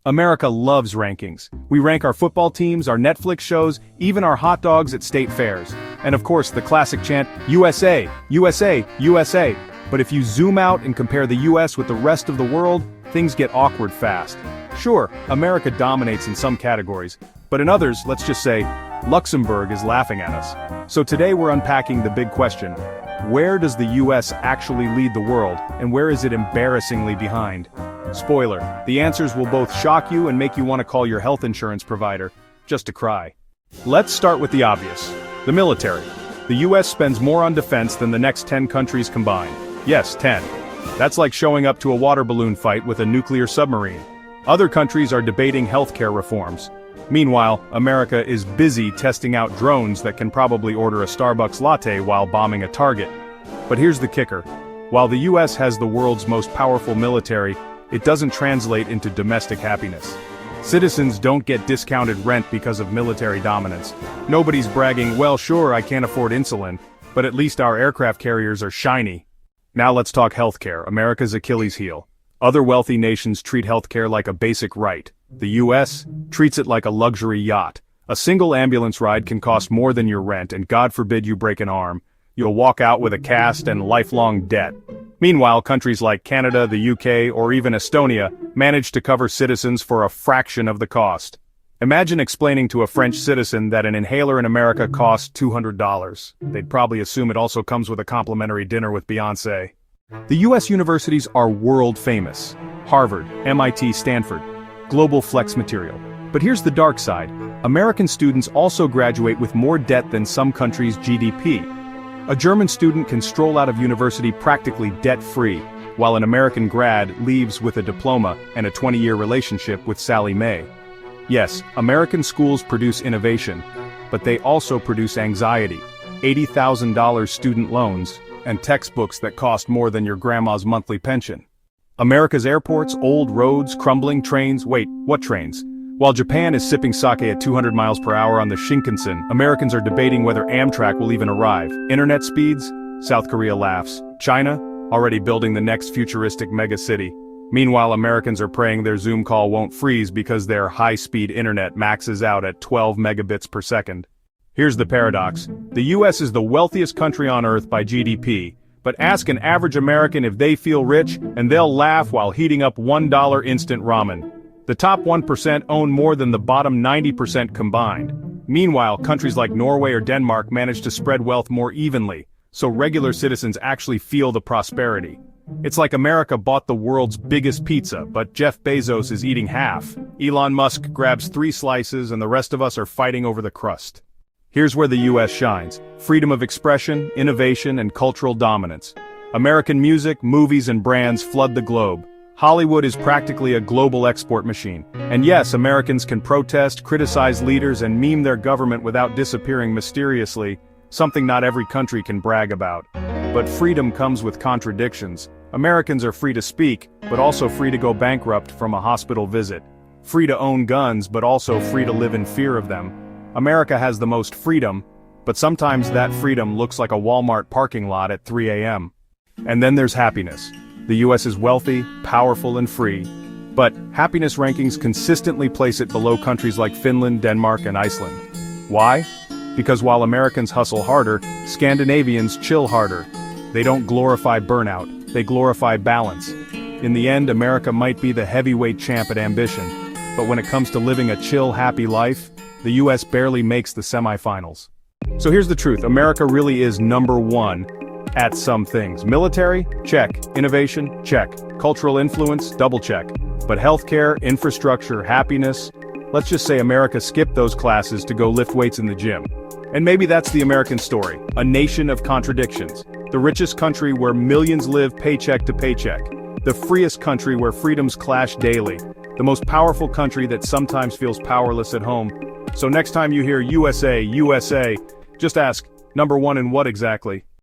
America loves rankings. We rank our football teams, our Netflix shows, even our hot dogs at state fairs. And of course, the classic chant, USA, USA, USA. But if you zoom out and compare the US with the rest of the world, things get awkward fast. Sure, America dominates in some categories, but in others, let's just say, Luxembourg is laughing at us. So today we're unpacking the big question. Where does the US actually lead the world, and where is it embarrassingly behind? Spoiler, the answers will both shock you and make you want to call your health insurance provider, just to cry. Let's start with the obvious. The military. The US spends more on defense than the next 10 countries combined. Yes, 10. That's like showing up to a water balloon fight with a nuclear submarine. Other countries are debating healthcare reforms. Meanwhile, America is busy testing out drones that can probably order a Starbucks latte while bombing a target. But here's the kicker. While the US has the world's most powerful military, it doesn't translate into domestic happiness. Citizens don't get discounted rent because of military dominance. Nobody's bragging, well sure I can't afford insulin, but at least our aircraft carriers are shiny. Now let's talk healthcare, America's Achilles heel. Other wealthy nations treat healthcare like a basic right. The US treats it like a luxury yacht. A single ambulance ride can cost more than your rent, and God forbid you break an arm. You'll walk out with a cast and lifelong debt. Meanwhile, countries like Canada, the UK, or even Estonia manage to cover citizens for a fraction of the cost. Imagine explaining to a French citizen that an inhaler in America costs $200. They'd probably assume it also comes with a complimentary dinner with Beyoncé. The US universities are world famous. Harvard, MIT, Stanford. Global flex material. But here's the dark side. American students also graduate with more debt than some countries' GDP. A German student can stroll out of university practically debt-free, while an American grad leaves with a diploma and a 20-year relationship with Sally Mae. Yes, American schools produce innovation, but they also produce anxiety, $80,000 student loans, and textbooks that cost more than your grandma's monthly pension. America's airports, old roads, crumbling trains, wait, what trains? While Japan is sipping sake at 200 miles per hour on the Shinkansen, Americans are debating whether Amtrak will even arrive. Internet speeds? South Korea laughs. China? Already building the next futuristic megacity. Meanwhile, Americans are praying their Zoom call won't freeze because their high-speed internet maxes out at 12 megabits per second. Here's the paradox. The US is the wealthiest country on Earth by GDP, but ask an average American if they feel rich, and they'll laugh while heating up $1 instant ramen. The top 1% own more than the bottom 90% combined. Meanwhile, countries like Norway or Denmark manage to spread wealth more evenly, so regular citizens actually feel the prosperity. It's like America bought the world's biggest pizza, but Jeff Bezos is eating half. Elon Musk grabs 3 slices and the rest of us are fighting over the crust. Here's where the US shines. Freedom of expression, innovation, and cultural dominance. American music, movies, and brands flood the globe. Hollywood is practically a global export machine. And yes, Americans can protest, criticize leaders, and meme their government without disappearing mysteriously, something not every country can brag about. But freedom comes with contradictions. Americans are free to speak, but also free to go bankrupt from a hospital visit. Free to own guns, but also free to live in fear of them. America has the most freedom, but sometimes that freedom looks like a Walmart parking lot at 3 a.m. And then there's happiness. The US is wealthy, powerful, and free, but happiness rankings consistently place it below countries like Finland, Denmark, and Iceland. Why? Because while Americans hustle harder, Scandinavians chill harder. They don't glorify burnout, they glorify balance. In the end, America might be the heavyweight champ at ambition, but when it comes to living a chill, happy life, the US barely makes the semifinals. So here's the truth, America really is number one at some things. Military? Check. Innovation? Check. Cultural influence? Double check. But healthcare, infrastructure, happiness? Let's just say America skipped those classes to go lift weights in the gym. And maybe that's the American story, a nation of contradictions. The richest country where millions live paycheck to paycheck. The freest country where freedoms clash daily. The most powerful country that sometimes feels powerless at home. So next time you hear USA, USA, just ask, number one in what exactly?